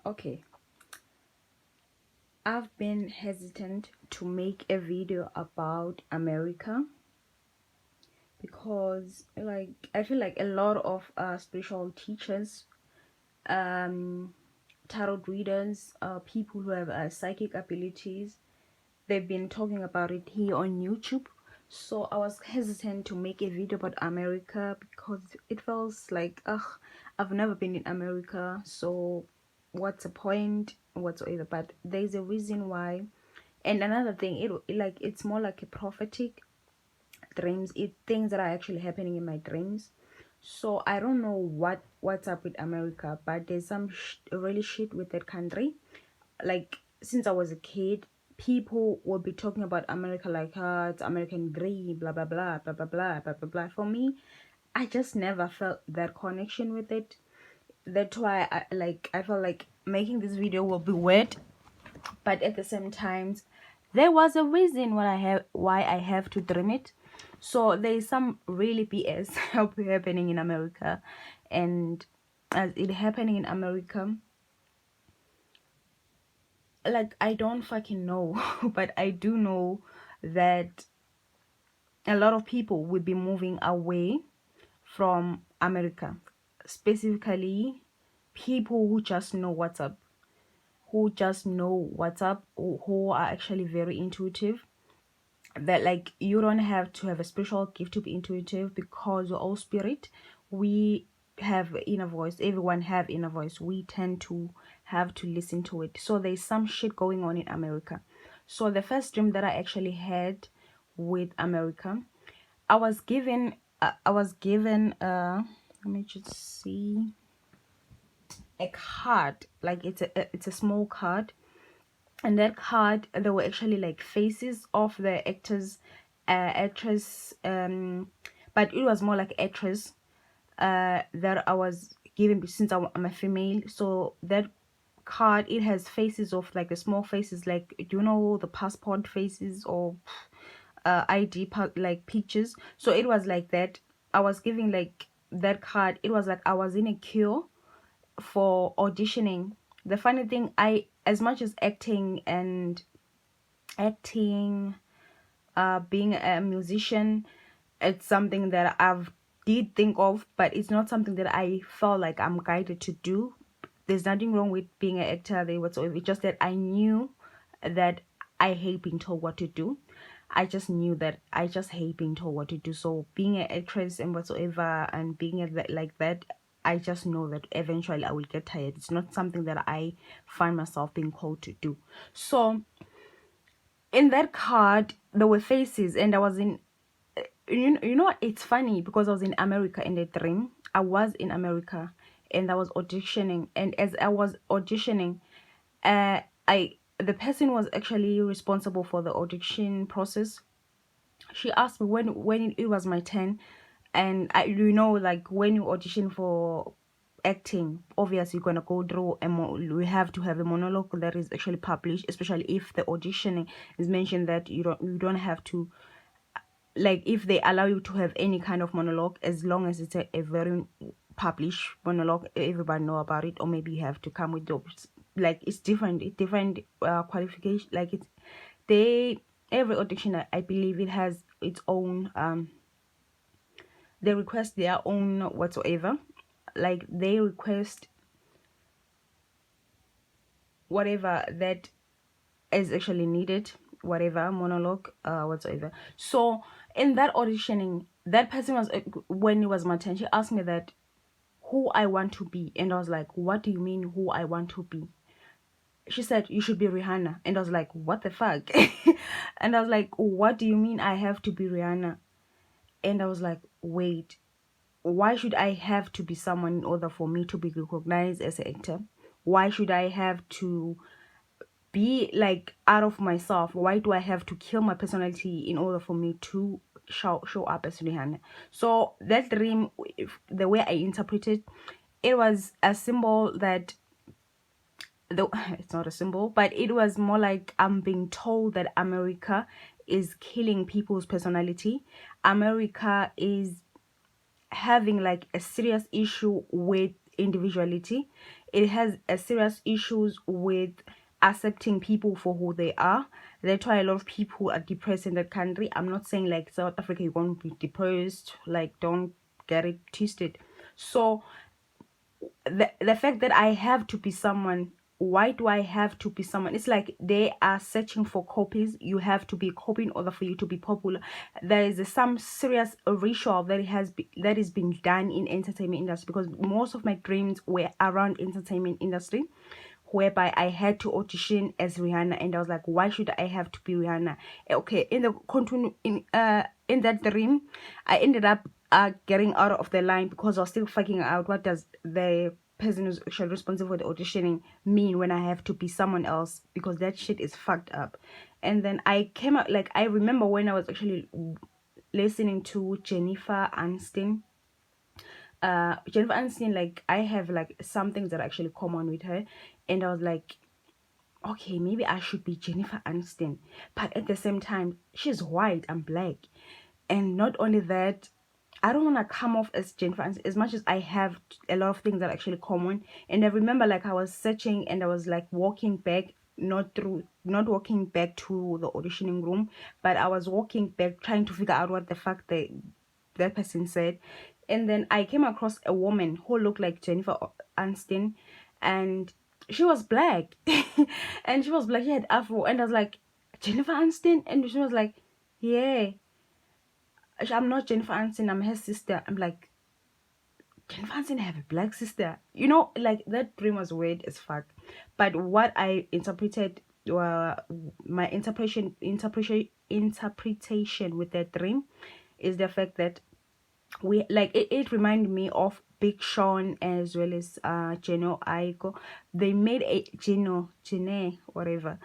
Okay, I've been hesitant to make a video about America because I feel like a lot of spiritual teachers, um tarot readers, people who have psychic abilities, they've been talking about it here on YouTube. So I was hesitant to make a video about America because it feels like, ugh, I've never been in America, so what's the point whatsoever. But there's a reason why. And another thing, it's more like a prophetic dreams, it things that are actually happening in my dreams. So I don't know what's up with America, but there's some really shit with that country. Like, since I was a kid, people will be talking about America like, it's American dream, blah blah blah blah blah blah blah blah blah. For me, I just never felt that connection with it. That's why I felt like making this video will be weird, but at the same time, there was a reason why I have to dream it. So there's some really BS happening in America, and as it happening in America, like, I don't fucking know, but I do know that a lot of people will be moving away from America, specifically people who just know what's up, who are actually very intuitive. That, like, you don't have to have a special gift to be intuitive, because we're all spirit. We have inner voice, everyone have inner voice. We tend to have to listen to it. So there's some shit going on in America. So the first dream that I actually had with America, I was given let me just see, a card. Like, it's a small card, and that card, there were actually like faces of the actress, but it was more like actress that I was given, since I'm a female. So that card, it has faces of like the small faces, like, do you know the passport faces, or ID like pictures. So it was like that. I was giving like that card. It was like I was in a queue for auditioning. The funny thing, I, as much as acting, being a musician, it's something that I've did think of, but it's not something that I felt like I'm guided to do. There's nothing wrong with being an actor there whatsoever. It's just that I knew that I hate being told what to do. I just knew that I just hate being told what to do. So being an actress and whatsoever, and being like that, I just know that eventually I will get tired. It's not something that I find myself being called to do. So in that card, there were faces, and I was in, you know what, it's funny, because I was in America in the dream. I was in America, and I was auditioning, and as I was auditioning, I the person was actually responsible for the audition process. She asked me when it was my turn. And I, like, when you audition for acting, obviously you're gonna go through we have to have a monologue that is actually published, especially if the auditioning is mentioned that you don't have to, like, if they allow you to have any kind of monologue, as long as it's a very published monologue, everybody know about it. Or maybe you have to come with those, like, it's different qualification. Like, they every audition, I believe it has its own, they request their own whatsoever. Like, they request whatever that is actually needed, whatever monologue, whatsoever. So in that auditioning, that person was, when it was my turn, she asked me that who I want to be, and I was like, what do you mean who I want to be? She said, you should be Rihanna. And I was like, what the fuck? And I was like, what do you mean I have to be Rihanna? And I was like, wait, why should I have to be someone in order for me to be recognized as an actor? Why should I have to be like out of myself? Why do I have to kill my personality in order for me to show up as Rihanna? So that dream, the way I interpreted it, was a symbol that, though it's not a symbol, but it was more like I'm being told that America is killing people's personality. America is having like a serious issue with individuality. It has a serious issues with accepting people for who they are. That's why a lot of people are depressed in that country. I'm not saying like South Africa, you won't be depressed. Like, don't get it twisted. So the fact that I have to be someone, why do I have to be someone? It's like they are searching for copies. You have to be a copy in order for you to be popular. There is some serious ritual that is being done in entertainment industry, because most of my dreams were around entertainment industry, whereby I had to audition as Rihanna, and I was like, why should I have to be Rihanna? Okay, in the continue in that dream, I ended up getting out of the line because I was still figuring out what does the person who's actually responsible for the auditioning mean when I have to be someone else, because that shit is fucked up. And then I came out, like, I remember when I was actually listening to Jennifer Aniston, like, I have like some things that are actually common with her, and I was like, okay, maybe I should be Jennifer Aniston, but at the same time, she's white and black, and not only that, I don't want to come off as Jennifer Aniston as much as I have a lot of things that are actually common. And I remember, like, I was searching and I was like walking back, not walking back to the auditioning room, but I was walking back trying to figure out what the fuck that person said. And then I came across a woman who looked like Jennifer Aniston, and she was black. And she was black, she had afro, and I was like, Jennifer Aniston? And she was like, yeah, I'm not Jennifer Aniston, I'm her sister. I'm like, Jennifer Aniston have a black sister? You know, like, that dream was weird as fuck. But what I interpreted, my interpretation with that dream is the fact that we, like, it reminded me of Big Sean as well as Geno Aiko. They made a Gene, whatever.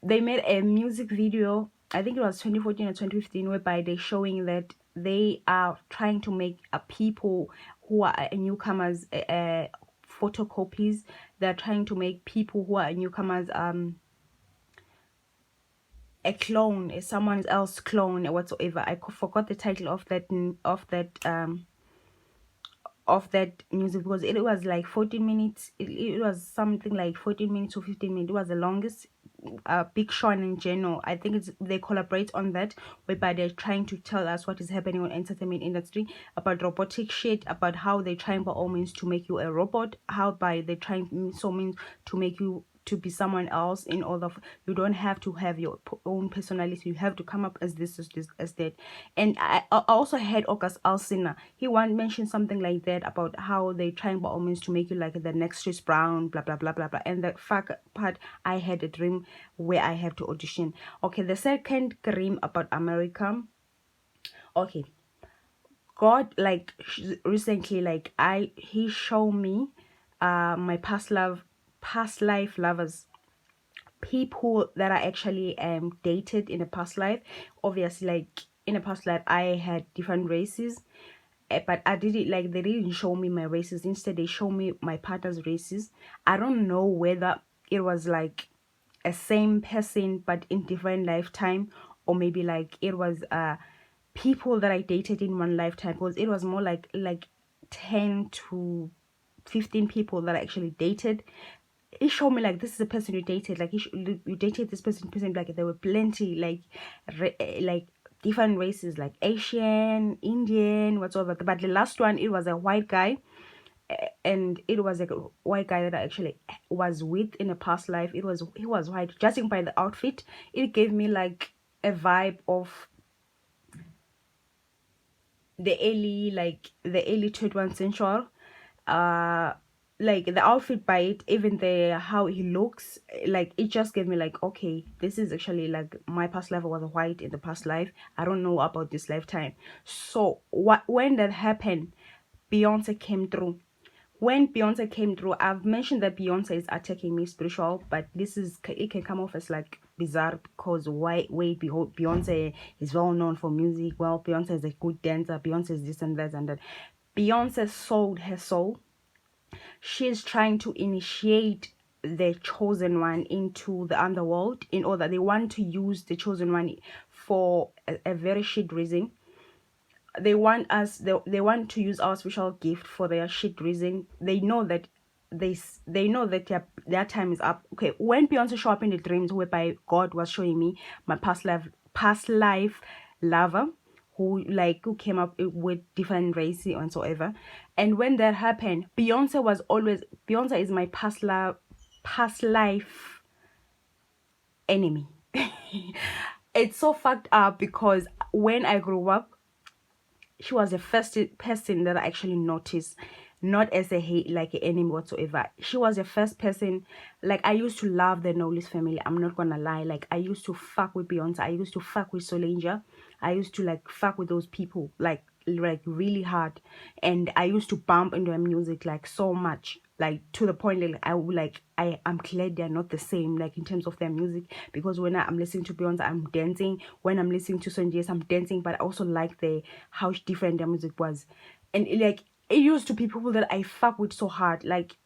They made a music video, I think it was 2014 or 2015, whereby they're showing that they are trying to make a people who are newcomers photocopies. They're trying to make people who are newcomers a clone, someone else clone or whatsoever. I forgot the title of that music, because it was like 14 minutes. It was something like 14 minutes to 15 minutes. It was the longest. Big Sean and Geno, I think they collaborate on that, whereby they're trying to tell us what is happening on entertainment industry, about robotic shit, about how they're trying by all means to make you a robot, how by they're trying so means to make you to be someone else, in order you don't have to have your own personality, you have to come up as this as that. And I also heard August Alsina, he once mentioned something like that, about how they trying by all means to make you like the next Chris Brown, blah blah blah blah blah. And the fact part, I had a dream where I have to audition. Okay, the second dream about America. Okay, God, like, recently, like, he showed me my past life lovers, people that I actually dated in a past life. Obviously, like, in a past life I had different races, but I did it like they didn't show me my races. Instead, they show me my partner's races. I don't know whether it was like a same person but in different lifetime, or maybe like it was people that I dated in one lifetime, because it was more like 10 to 15 people that I actually dated. It showed me like this is the person you dated, like you dated this person, like there were plenty, like like different races, like Asian, Indian, whatsoever. But the last one, it was a white guy, and it was like a white guy that I actually was with in a past life. He was white. Judging by the outfit, it gave me like a vibe of the early 21st century. uh like the outfit by it, even the how he looks, like it just gave me like, okay, this is actually like my past life. I was white in the past life. I don't know about this lifetime. So when that happened, Beyonce came through. When Beyonce came through, I've mentioned that Beyonce is attacking me spiritual, but this is, it can come off as like bizarre, because Beyonce is well known for music. Well, Beyonce is a good dancer. Beyonce is this and that and that. Beyonce sold her soul. She's trying to initiate the chosen one into the underworld, in order they want to use the chosen one for a very shit reason. they want to use our special gift for their shit reason. They know that they know that their time is up. Okay, when Beyonce showed up in the dreams whereby God was showing me my past life lover, who came up with different races and so ever. And when that happened, Beyonce is my past life enemy. It's so fucked up because when I grew up, she was the first person that I actually noticed, not as a hate like an enemy whatsoever. She was the first person. Like, I used to love the Knowles family. I'm not gonna lie. Like, I used to fuck with Beyonce. I used to fuck with Solange. I used to like fuck with those people like really hard, and I used to bump into their music like so much, like to the point like I'm glad they're not the same, like in terms of their music, because when I'm listening to Beyonce, I'm dancing. When I'm listening to Solange, I'm dancing, but I also like the how different their music was. And like, it used to be people that I fuck with so hard. Like,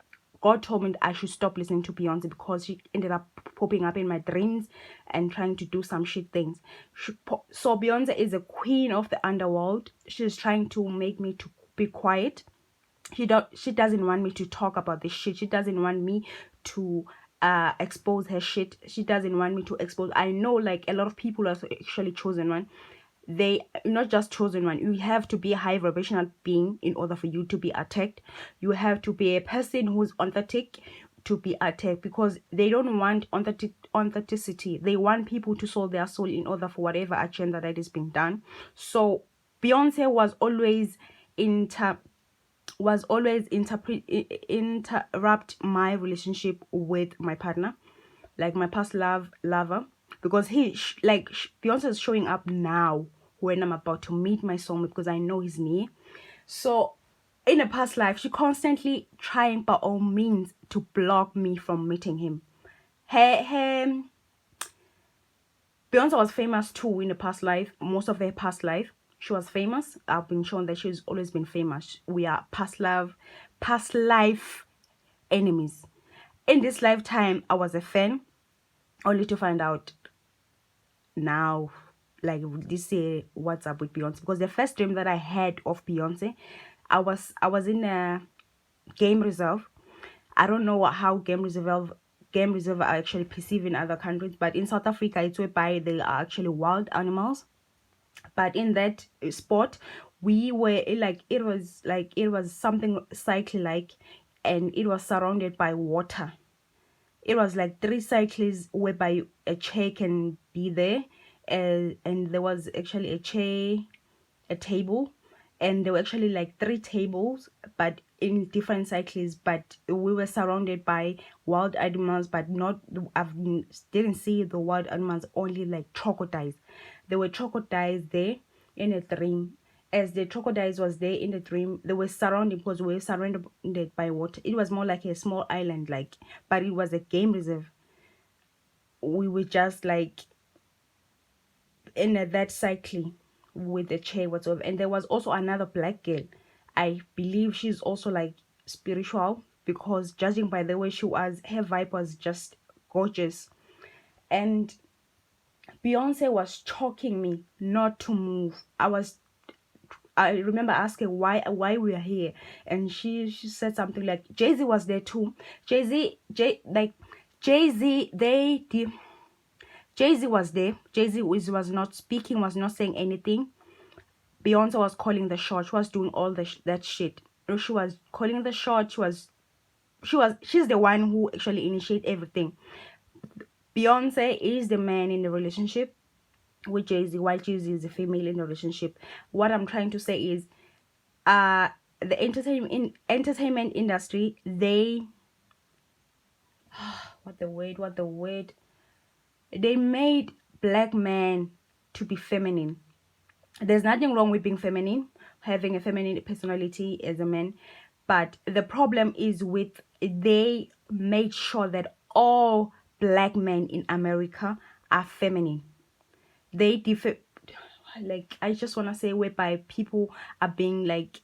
God told me that I should stop listening to Beyonce because she ended up popping up in my dreams and trying to do some shit things. So Beyonce is a queen of the underworld. She's trying to make me to be quiet. She doesn't want me to talk about this shit. She doesn't want me to expose her shit. She doesn't want me to expose. I know like a lot of people are actually chosen one. They not just chosen one. You have to be a high vibrational being in order for you to be attacked. You have to be a person who's authentic to be attacked, because they don't want authenticity. They want people to sold their soul in order for whatever agenda that is being done. So Beyonce was always interrupt my relationship with my partner, like my past lover, because Beyonce is showing up now when I'm about to meet my soulmate, because I know he's near. So in a past life, she constantly trying by all means to block me from meeting him. Her Beyonce was famous too in the past life. Most of her past life, she was famous. I've been shown that she's always been famous. We are past life enemies. In this lifetime, I was a fan, only to find out now, like this year, what's up with Beyonce. Because the first dream that I had of Beyonce, I was in a game reserve. I don't know how game reserve are actually perceived in other countries, but in South Africa, it's whereby they are actually wild animals. But in that sport, we were it was something cycle like, and it was surrounded by water. It was like three cycles whereby a chair can be there, and there was actually a table, and there were actually like three tables but in different cycles, but we were surrounded by wild animals, but not didn't see the wild animals, only like crocodiles. There were crocodiles there in a dream. As the crocodiles was there in the dream, they were surrounded, because we were surrounded by water. It was more like a small island, like, but it was a game reserve. We were just like in that cycle with the chair whatsoever. And there was also another black girl. I believe she's also like spiritual, because judging by the way she was, her vibe was just gorgeous. And Beyonce was choking me not to move. I remember asking why we are here, and she said something like Jay-Z was there too. Jay-Z they did. Jay-Z was there. Jay-Z was not speaking, was not saying anything. Beyonce was calling the shot. She was doing all that shit. She was calling the shot. She's the one who actually initiate everything. Beyonce is the man in the relationship with Jay-Z, while Jay-Z is the female in the relationship. What I'm trying to say is, the entertainment industry, they what the word they made black men to be feminine. There's nothing wrong with being feminine, having a feminine personality as a man, but the problem is with, they made sure that all black men in America are feminine. They differ, like, I just want to say, whereby people are being like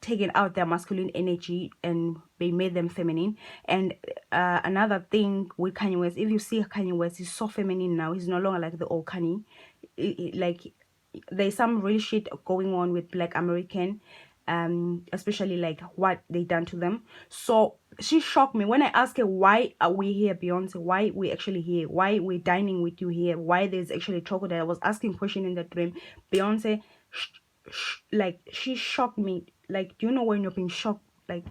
taken out their masculine energy and they made them feminine. And another thing with Kanye West, if you see Kanye West, he's so feminine now. He's no longer like the old Kanye. Like, there's some real shit going on with Black American, especially like what they done to them. So she shocked me when I asked her, why are we here, Beyonce? Why we actually here? Why we dining with you here? Why there's actually chocolate? I was asking question in the dream. Beyonce, like she shocked me. Like, do you know when you're being shocked? Like,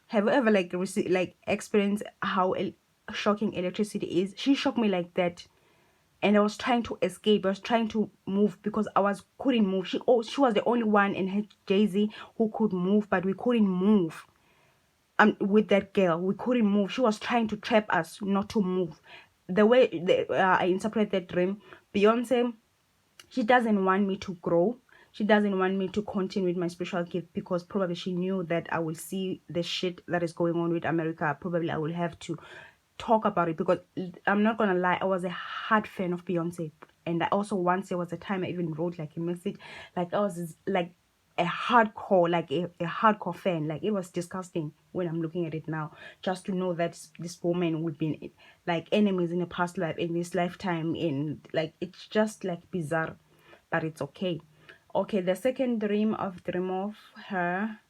have you ever like received like experienced how shocking electricity is? She shocked me like that, and I was trying to escape. I was trying to move because I was couldn't move. She was the only one in her Jay-Z who could move, but we couldn't move. With that girl, we couldn't move. She was trying to trap us not to move. The way I interpret that dream, Beyonce, she doesn't want me to grow. She doesn't want me to continue with my spiritual gift because probably she knew that I will see the shit that is going on with America. Probably I will have to talk about it because I'm not gonna lie, I was a hard fan of Beyonce. And I also once there was a time I even wrote like a message, like I was like a hardcore, like a hardcore fan. Like it was disgusting when I'm looking at it now, just to know that this woman we've been like enemies in a past life, in this lifetime, in like it's just like bizarre, but it's okay. Okay, the second dream of her,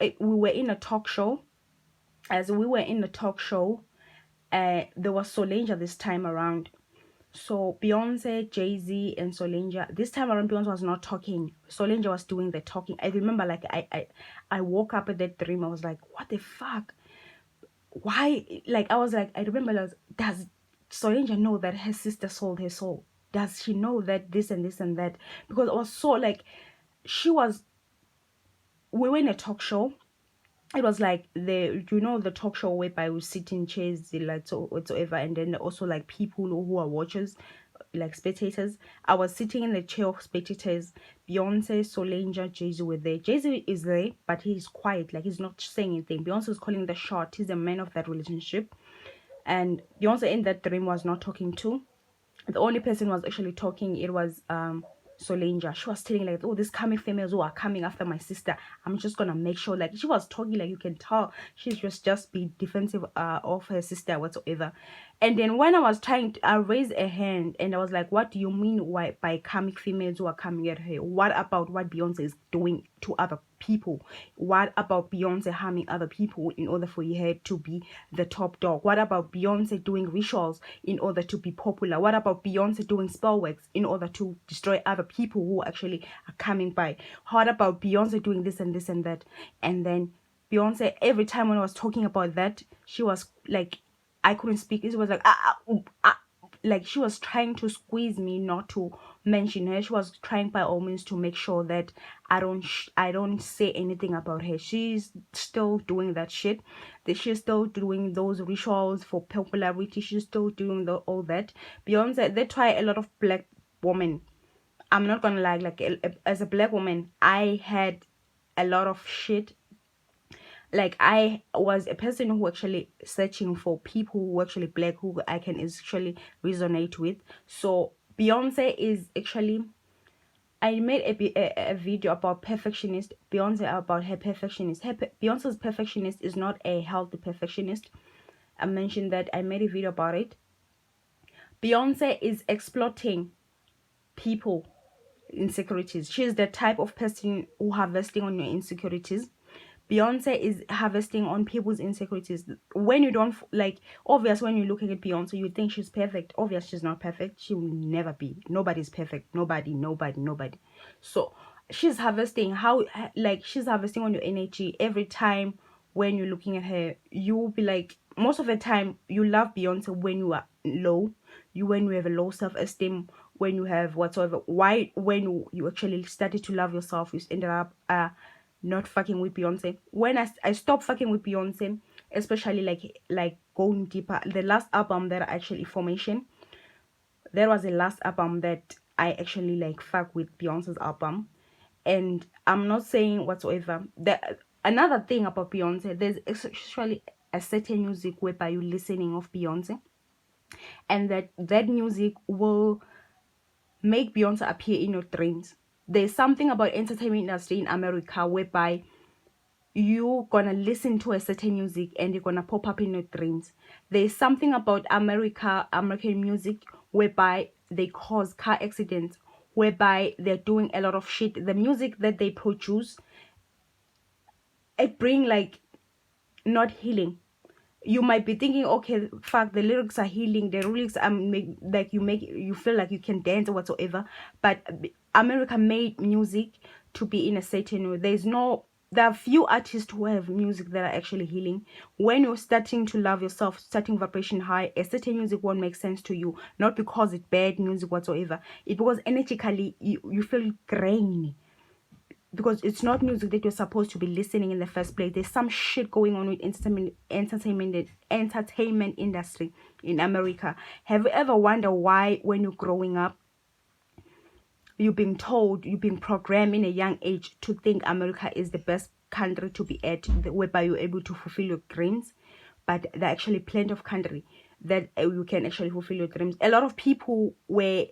we were in a talk show. As we were in the talk show, there was Solange this time around. So Beyonce, Jay-Z, and Solange. This time around, Beyonce was not talking. Solange was doing the talking. I remember, like I woke up at that dream. I was like, what the fuck? Why? Like I was like, I remember, like, does Solange know that her sister sold her soul? Does she know that this and this and that? Because I was so like, she was. We were in a talk show. It was like the talk show whereby we sit in chairs like so whatsoever, and then also like people who are watchers, like spectators. I was sitting in the chair of spectators. Beyonce, Solange, Jay-Z were there. Jay-Z is there, but he's quiet, like he's not saying anything. Beyonce is calling the shot. He's the man of that relationship. And Beyonce in that dream was not talking to. The only person was actually talking, it was Solange. She was telling like, oh, these coming females who are coming after my sister, I'm just gonna make sure, like she was talking, like you can tell she's just be defensive of her sister whatsoever. And then when I was trying to, I raised a hand and I was like, what do you mean why by coming females who are coming at her? What about what Beyonce is doing to other people? What about Beyonce harming other people in order for her to be the top dog? What about Beyonce doing rituals in order to be popular? What about Beyonce doing spell works in order to destroy other people who actually are coming by? What about Beyonce doing this and this and that? And then Beyonce, every time when I was talking about that, she was like, I couldn't speak. It was like, like she was trying to squeeze me not to mention her. She was trying by all means to make sure that I don't say anything about her. She's still doing that shit. That she's still doing those rituals for popularity. She's still doing all that. Beyonce, that's why a lot of black women, I'm not gonna lie, like as a black woman, I had a lot of shit. Like I was a person who actually searching for people who actually black, who I can actually resonate with. So Beyonce is actually, I made a video about perfectionist. Beyonce about her perfectionist. Beyonce's perfectionist is not a healthy perfectionist. I mentioned that. I made a video about it. Beyonce is exploiting people insecurities. She's the type of person who harvesting on your insecurities. Beyonce is harvesting on people's insecurities. When you don't like, obvious, when you're looking at Beyonce, you think she's perfect. Obvious, she's not perfect. She will never be. Nobody's perfect. Nobody. So she's harvesting she's harvesting on your energy every time. When you're looking at her, you will be like, most of the time you love Beyonce when you are low, when you have a low self-esteem, when you have whatsoever. Why when you actually started to love yourself, you ended up not fucking with Beyonce. When I stopped fucking with Beyonce, especially like going deeper, the last album that I actually Formation, that was the last album that I actually like fuck with Beyonce's album. And I'm not saying whatsoever that another thing about Beyonce, there's actually a certain music whereby you listening of Beyonce, and that music will make Beyonce appear in your dreams. There's something about entertainment industry in America whereby you're gonna listen to a certain music and you're gonna pop up in your dreams. There's something about American music whereby they cause car accidents whereby they're doing a lot of shit. The music that they produce, it bring like not healing. You might be thinking, okay, fuck, the lyrics are healing, the lyrics are make you feel like you can dance or whatsoever. But America made music to be in a certain way. There are few artists who have music that are actually healing. When you're starting to love yourself, starting vibration high, a certain music won't make sense to you, not because it's bad music whatsoever. It's because energetically you feel grainy, because it's not music that you're supposed to be listening in the first place. There's some shit going on with entertainment industry in America. Have you ever wondered why, when you're growing up, you've been told, you've been programmed in a young age to think America is the best country to be at, whereby you're able to fulfill your dreams? But there are actually plenty of country that you can actually fulfill your dreams. A lot of people were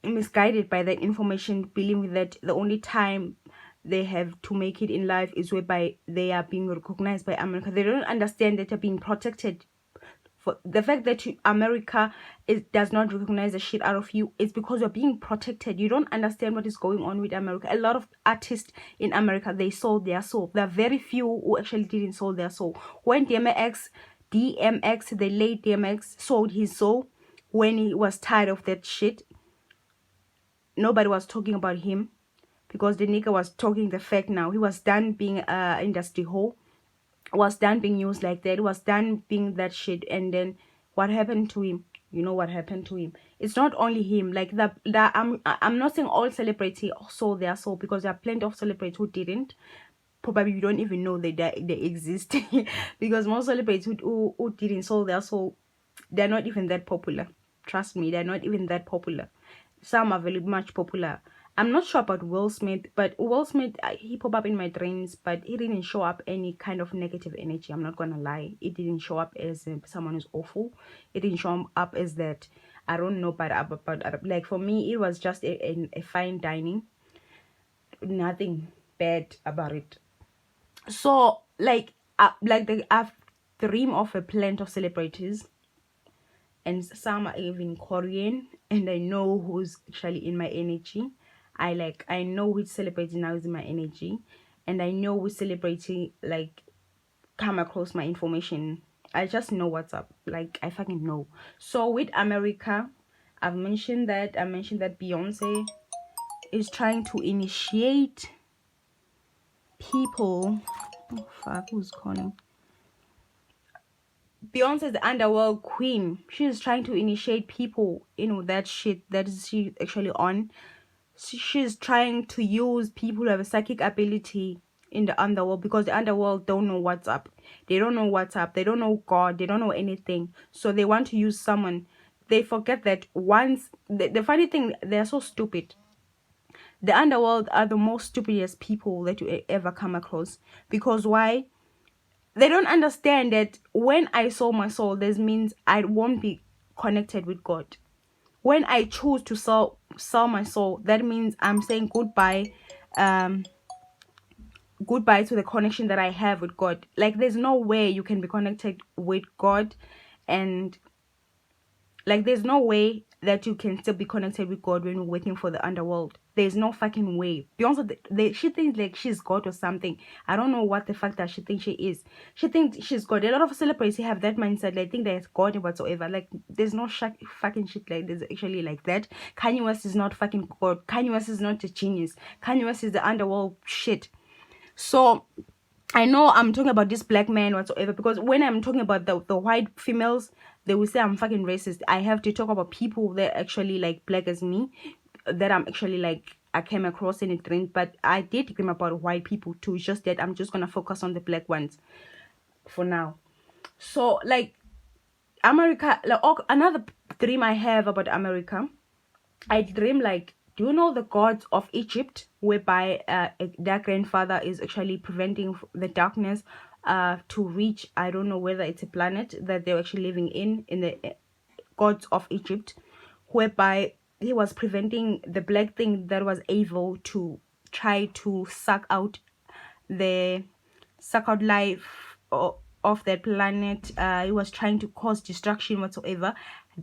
misguided by that information, believing that the only time they have to make it in life is whereby they are being recognized by America. They don't understand that they're being protected. For the fact that America does not recognize the shit out of you, is because you're being protected. You don't understand what is going on with America. A lot of artists in America, they sold their soul. There are very few who actually didn't sold their soul. When the late DMX, sold his soul when he was tired of that shit, nobody was talking about him, because the nigga was talking the fact now. He was done being industry hoe, was done being used like that, was done being that shit. And then what happened to him? You know what happened to him. It's not only him. Like I'm not saying all celebrities sold their soul, because there are plenty of celebrities who didn't. Probably you don't even know they exist. Because most celebrities who didn't sell their soul, they're not even that popular. Trust me, they're not even that popular. Some are very much popular. I'm not sure about Will Smith, but Will Smith, he popped up in my dreams, but he didn't show up any kind of negative energy. I'm not gonna lie. It didn't show up as someone who's awful. It didn't show up as that. I don't know, but like for me, it was just a fine dining. Nothing bad about it. So I've dream of a plenty of celebrities, and some are even Korean, and I know who's actually in my energy. I know which celebrity now is in my energy, and I know which celebrity like come across my information. I just know what's up. Like I fucking know. So with America, I mentioned that Beyonce is trying to initiate people. Oh fuck, who's calling? Beyonce is the underworld queen. She's trying to initiate people, that shit that is she actually on. She's trying to use people who have a psychic ability in the underworld, because the underworld don't know what's up. They don't know what's up. They don't know God. They don't know anything. So they want to use someone. They forget that once the funny thing, they're so stupid. The underworld are the most stupidest people that you ever come across. Because why? They don't understand that when I sold my soul, this means I won't be connected with God. When I choose to sell my soul, that means I'm saying goodbye, goodbye to the connection that I have with God. Like there's no way you can be connected with God, and like there's no way that you can still be connected with God when you're waiting for the underworld. There's no fucking way. Beyonce, she thinks like she's God or something. I don't know what the fuck that she thinks she is. She thinks she's God. A lot of celebrities have that mindset. They think there's God whatsoever. Like there's no fucking shit like this actually like that. Kanye West is not fucking God. Kanye West is not a genius. Kanye West is the underworld shit. So I know I'm talking about this black man whatsoever, because when I'm talking about the white females, they will say I'm fucking racist. I have to talk about people that actually like black as me, that I'm actually like I came across in a dream. But I did dream about white people too. It's just that I'm just gonna focus on the black ones for now. So like America, like another dream I have about America, I dream like, do you know the gods of Egypt, whereby their grandfather is actually preventing the darkness to reach, I don't know whether it's a planet that they're actually living in the gods of Egypt, whereby he was preventing the black thing that was able to try to the suck out life of that planet. He was trying to cause destruction whatsoever.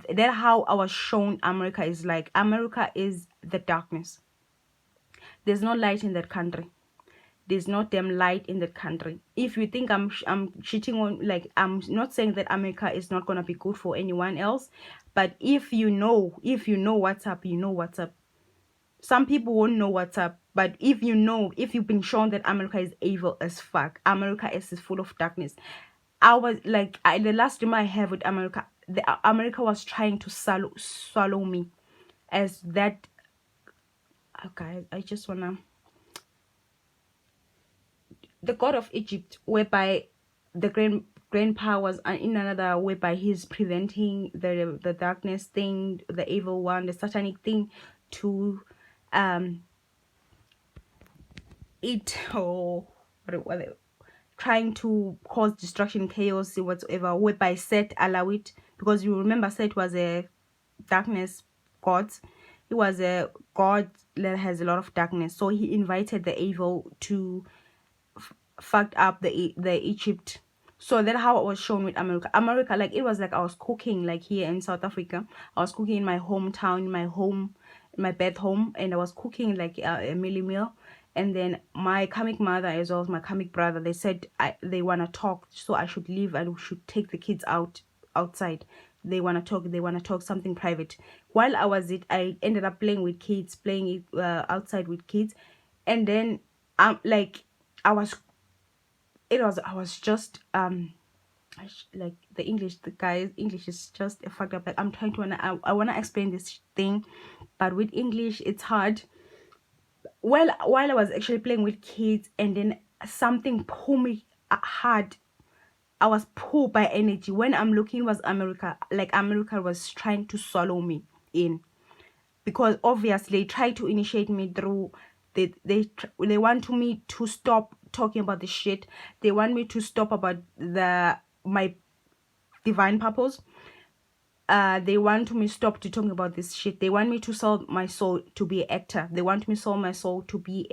That how I was shown America is like. America is the darkness. There's no light in that country. There's no damn light in that country. If you think I'm cheating on, like, I'm not saying that America is not gonna be good for anyone else, but if you know what's up, you know what's up. Some people won't know what's up, but if you've been shown that America is evil as fuck, America is full of darkness. I was like, the last dream I have with America, America was trying to swallow me, as that. Okay, I just wanna, the god of Egypt, whereby the grandpa was in another, whereby he's preventing the darkness thing, the evil one, the satanic thing, to um it, or what, trying to cause destruction, chaos, whatsoever, whereby Set allow it, because you remember Set was a darkness god. He was a god that has a lot of darkness, so he invited the evil to fucked up the Egypt. So that's how it was shown with America. America, like, it was like I was cooking, like, here in South Africa. I was cooking in my hometown, in my home, in my bed home, and I was cooking like a mealy meal. And then my comic mother, as well as my comic brother, they said they wanna talk, so I should leave and we should take the kids outside. They wanna talk something private. While I ended up playing with kids, playing it outside with kids, and then like, I was I was just like, the guy's English is just fucked up. Like, I'm trying to I wanna explain this thing, but with English it's hard. Well, while I was actually playing with kids, and then something pulled me hard. I was pulled by energy. When I'm looking, it was America. Like, America was trying to swallow me in, because obviously they try to initiate me through, they want me to stop talking about the shit. They want me to stop about my divine purpose. They want me stop to talking about this shit. They want me to sell my soul to be an actor. They want me sell my soul to be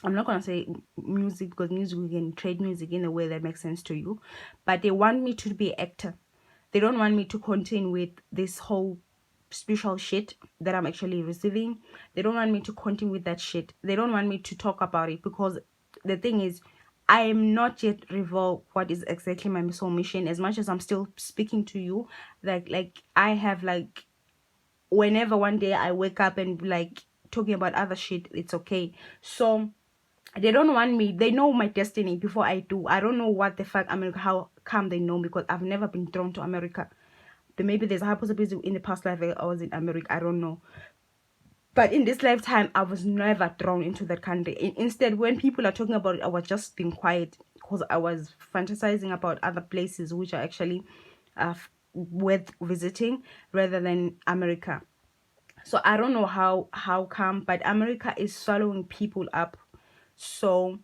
I'm not gonna say music, because music, we can trade music in a way that makes sense to you, but they want me to be an actor. They don't want me to continue with this whole spiritual shit that I'm actually receiving. They don't want me to continue with that shit. They don't want me to talk about it, because the thing is, I am not yet revealed what is exactly my soul mission. As much as I'm still speaking to you, like I have, like, whenever one day I wake up and like talking about other shit, it's okay. So they don't want me. They know my destiny before I do. I don't know what the fuck America. How come they know? Because I've never been drawn to America. But maybe there's a high possibility in the past life I was in America. I don't know. But in this lifetime, I was never drawn into that country. Instead, when people are talking about it, I was just being quiet, because I was fantasizing about other places which are actually worth visiting, rather than America. So I don't know how come, but America is swallowing people up. So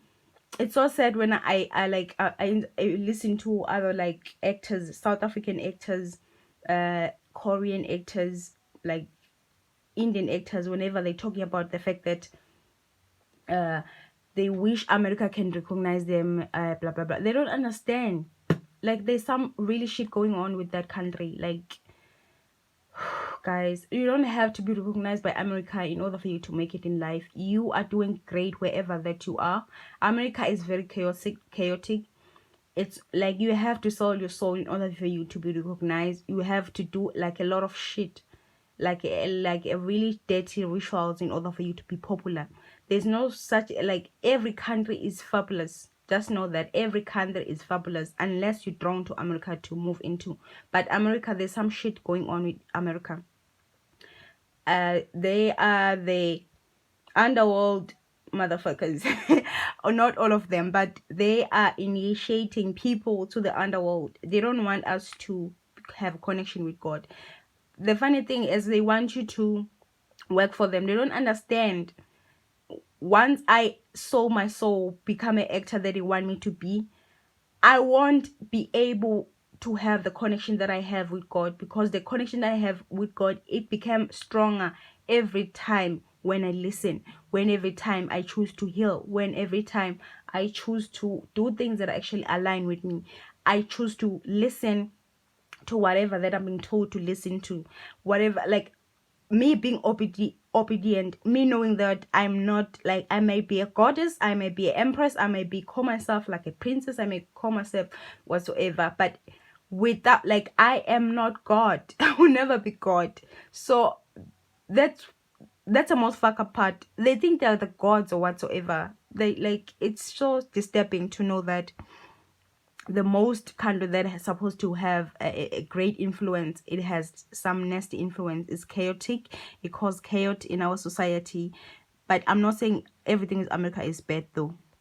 it's so sad when I listen to other, like, actors, South African actors, Korean actors, like Indian actors, whenever they're talking about the fact that uh they wish America can recognize them, blah blah blah. They don't understand. Like, there's some really shit going on with that country. Like, guys, you don't have to be recognized by America in order for you to make it in life. You are doing great wherever that you are. America is very chaotic. It's like you have to sell your soul in order for you to be recognized. You have to do like a lot of shit, like a really dirty rituals in order for you to be popular. There's no such, like, every country is fabulous. Just know that every country is fabulous, unless you're drawn to America to move into. But America, there's some shit going on with America. They are the underworld motherfuckers. Or not all of them, but they are initiating people to the underworld. They don't want us to have a connection with God. The funny thing is, they want you to work for them. They don't understand. Once I sold my soul, become an actor that they want me to be, I won't be able to have the connection that I have with God, because the connection that I have with God, it became stronger every time when I listen, when every time I choose to heal, when every time I choose to do things that actually align with me. I choose to listen to whatever that I'm being told to listen to, whatever, like me being obedient, me knowing that I'm not, like, I may be a goddess, I may be an empress, I may be call myself like a princess, I may call myself whatsoever, but without, like, I am not God. I will never be God. So that's the most fuck up part. They think they're the gods or whatsoever. They, like, it's so disturbing to know that the most country that is supposed to have a great influence, it has some nasty influence. It's chaotic. It causes chaos in our society. But I'm not saying everything in America is bad though.